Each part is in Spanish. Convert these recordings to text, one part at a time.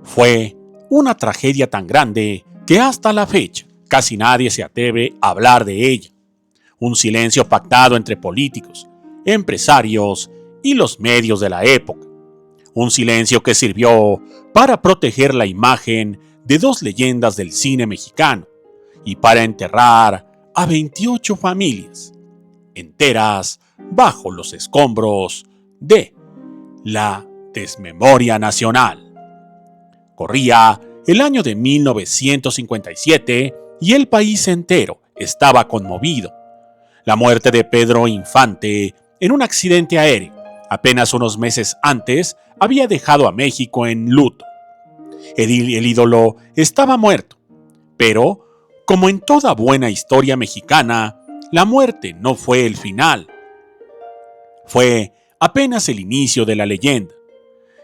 Fue una tragedia tan grande que hasta la fecha casi nadie se atreve a hablar de ella. Un silencio pactado entre políticos, empresarios y los medios de la época. Un silencio que sirvió para proteger la imagen de dos leyendas del cine mexicano y para enterrar a 28 familias enteras bajo los escombros de la desmemoria nacional. Corría el año de 1957 y el país entero estaba conmovido. La muerte de Pedro Infante en un accidente aéreo, apenas unos meses antes, había dejado a México en luto. El ídolo estaba muerto, pero, como en toda buena historia mexicana, la muerte no fue el final. Fue apenas el inicio de la leyenda.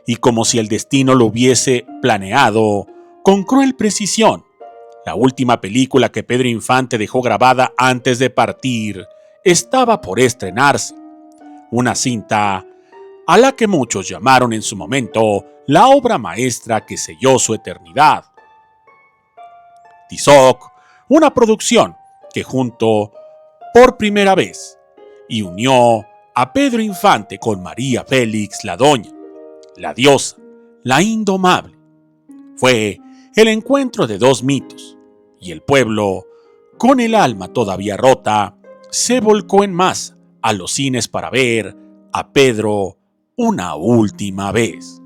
Y como si el destino lo hubiese planeado con cruel precisión, la última película que Pedro Infante dejó grabada antes de partir estaba por estrenarse. Una cinta a la que muchos llamaron en su momento la obra maestra que selló su eternidad. Tizoc, una producción que juntó por primera vez y unió a Pedro Infante con María Félix la Doña, la diosa, la indomable. Fue el encuentro de dos mitos, y el pueblo, con el alma todavía rota, se volcó en masa a los cines para ver a Pedro una última vez.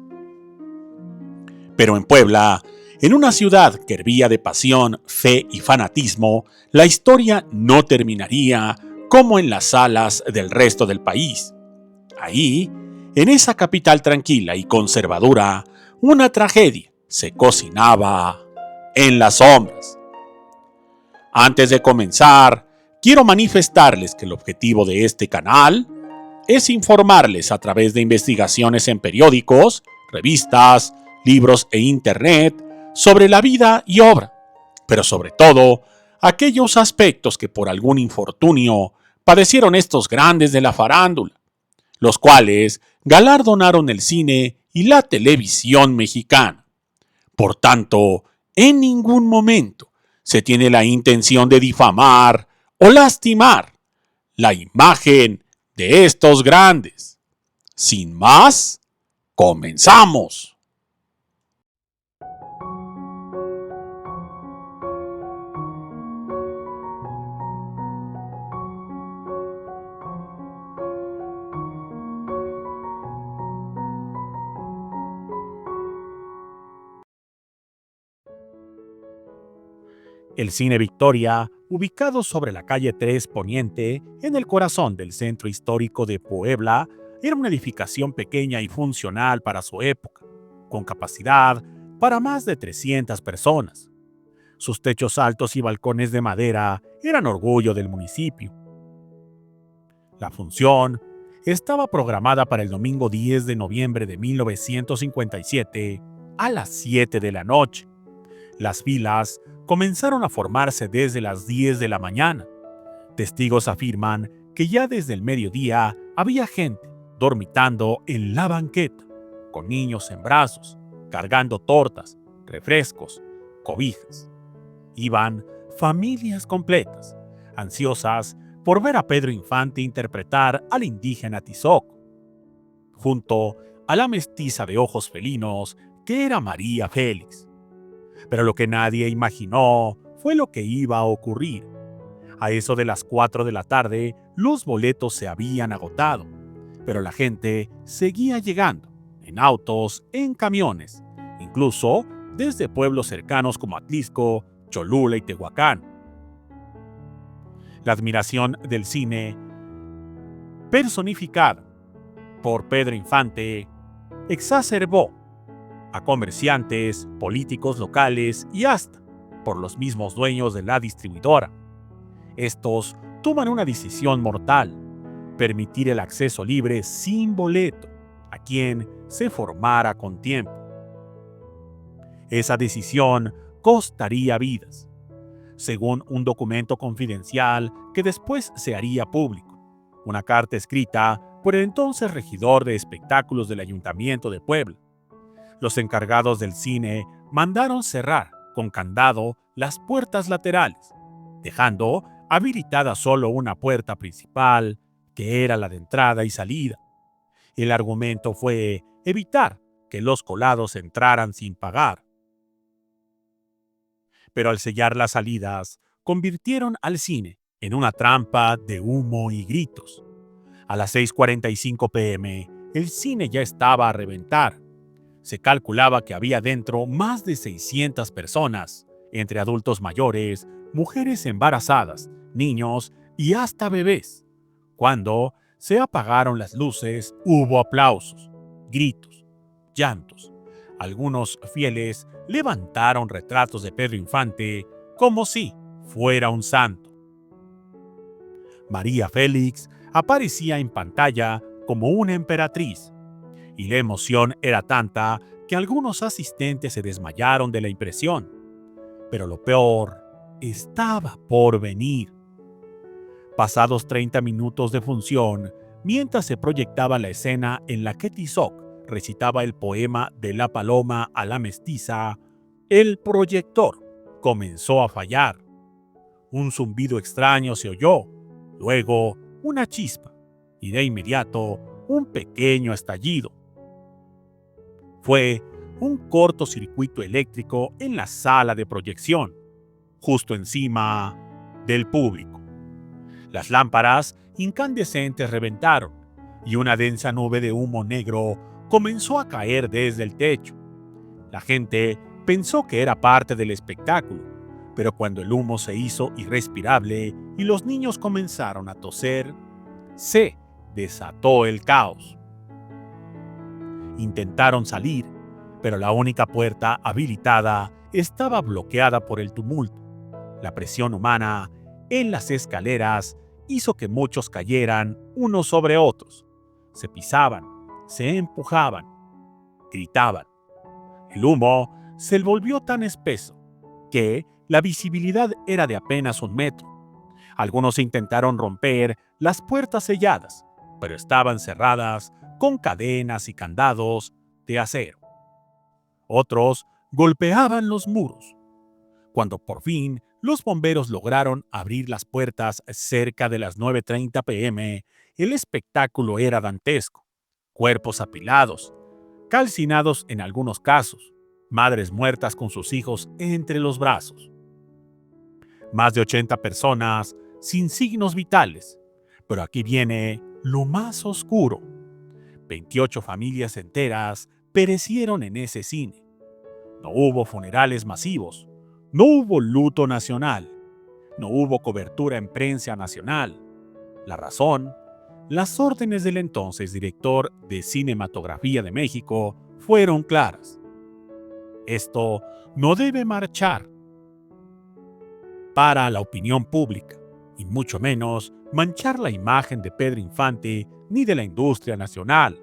Pero en Puebla, en una ciudad que hervía de pasión, fe y fanatismo, la historia no terminaría como en las salas del resto del país. Ahí, en esa capital tranquila y conservadora, una tragedia se cocinaba en las sombras. Antes de comenzar, quiero manifestarles que el objetivo de este canal es informarles a través de investigaciones en periódicos, revistas, libros e internet sobre la vida y obra, pero sobre todo aquellos aspectos que por algún infortunio padecieron estos grandes de la farándula, los cuales galardonaron el cine y la televisión mexicana. Por tanto, en ningún momento se tiene la intención de difamar o lastimar la imagen de estos grandes. Sin más, comenzamos. El Cine Victoria, ubicado sobre la calle 3 Poniente, en el corazón del centro histórico de Puebla, era una edificación pequeña y funcional para su época, con capacidad para más de 300 personas. Sus techos altos y balcones de madera eran orgullo del municipio. La función estaba programada para el domingo 10 de noviembre de 1957 a las 7 de la noche. Las filas comenzaron a formarse desde las 10 de la mañana. Testigos afirman que ya desde el mediodía había gente dormitando en la banqueta, con niños en brazos, cargando tortas, refrescos, cobijas. Iban familias completas, ansiosas por ver a Pedro Infante interpretar al indígena Tizoc, junto a la mestiza de ojos felinos que era María Félix. Pero lo que nadie imaginó fue lo que iba a ocurrir. A eso de las 4 de la tarde, los boletos se habían agotado, pero la gente seguía llegando, en autos, en camiones, incluso desde pueblos cercanos como Atlisco, Cholula y Tehuacán. La admiración del cine, personificada por Pedro Infante, exacerbó a comerciantes, políticos locales y hasta por los mismos dueños de la distribuidora. Estos toman una decisión mortal: permitir el acceso libre sin boleto a quien se formara con tiempo. Esa decisión costaría vidas, según un documento confidencial que después se haría público, una carta escrita por el entonces regidor de espectáculos del Ayuntamiento de Puebla. Los encargados del cine mandaron cerrar con candado las puertas laterales, dejando habilitada solo una puerta principal, que era la de entrada y salida. El argumento fue evitar que los colados entraran sin pagar. Pero al sellar las salidas, convirtieron al cine en una trampa de humo y gritos. A las 6:45 p.m., el cine ya estaba a reventar. Se calculaba que había dentro más de 600 personas, entre adultos mayores, mujeres embarazadas, niños y hasta bebés. Cuando se apagaron las luces, hubo aplausos, gritos, llantos. Algunos fieles levantaron retratos de Pedro Infante como si fuera un santo. María Félix aparecía en pantalla como una emperatriz, y la emoción era tanta que algunos asistentes se desmayaron de la impresión. Pero lo peor estaba por venir. Pasados 30 minutos de función, mientras se proyectaba la escena en la que Tizoc recitaba el poema de la paloma a la mestiza, el proyector comenzó a fallar. Un zumbido extraño se oyó, luego una chispa y de inmediato un pequeño estallido. Fue un cortocircuito eléctrico en la sala de proyección, justo encima del público. Las lámparas incandescentes reventaron y una densa nube de humo negro comenzó a caer desde el techo. La gente pensó que era parte del espectáculo, pero cuando el humo se hizo irrespirable y los niños comenzaron a toser, se desató el caos. Intentaron salir, pero la única puerta habilitada estaba bloqueada por el tumulto. La presión humana en las escaleras hizo que muchos cayeran unos sobre otros. Se pisaban, se empujaban, gritaban. El humo se volvió tan espeso que la visibilidad era de apenas 1 metro. Algunos intentaron romper las puertas selladas, pero estaban cerradas con cadenas y candados de acero. Otros golpeaban los muros. Cuando por fin los bomberos lograron abrir las puertas cerca de las 9:30 p.m., el espectáculo era dantesco. Cuerpos apilados, calcinados en algunos casos, madres muertas con sus hijos entre los brazos. Más de 80 personas sin signos vitales. Pero aquí viene lo más oscuro. 28 familias enteras perecieron en ese cine. No hubo funerales masivos, no hubo luto nacional, no hubo cobertura en prensa nacional. La razón, las órdenes del entonces director de Cinematografía de México fueron claras. Esto no debe marchar para la opinión pública, y mucho menos manchar la imagen de Pedro Infante ni de la industria nacional.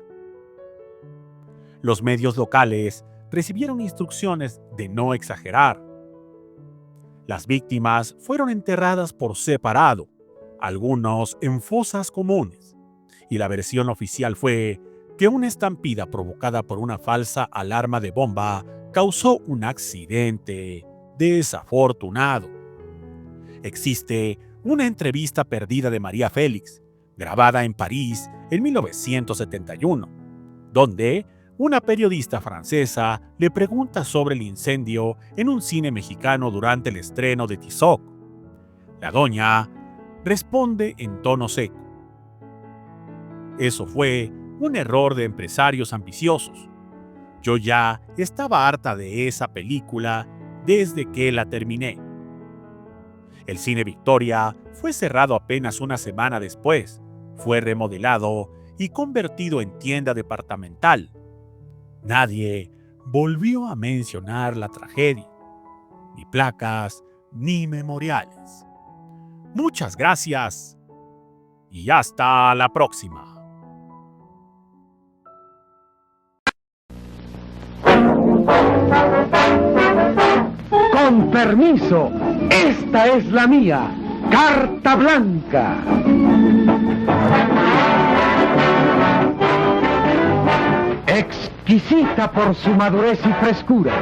Los medios locales recibieron instrucciones de no exagerar. Las víctimas fueron enterradas por separado, algunos en fosas comunes, y la versión oficial fue que una estampida provocada por una falsa alarma de bomba causó un accidente desafortunado. Existe una entrevista perdida de María Félix, grabada en París en 1971, donde una periodista francesa le pregunta sobre el incendio en un cine mexicano durante el estreno de Tizoc. La doña responde en tono seco: "Eso fue un error de empresarios ambiciosos. Yo ya estaba harta de esa película desde que la terminé". El Cine Victoria fue cerrado apenas una semana después, fue remodelado y convertido en tienda departamental. Nadie volvió a mencionar la tragedia, ni placas, ni memoriales. Muchas gracias y hasta la próxima. Con permiso, esta es la mía, carta blanca. exquisita por su madurez y frescura.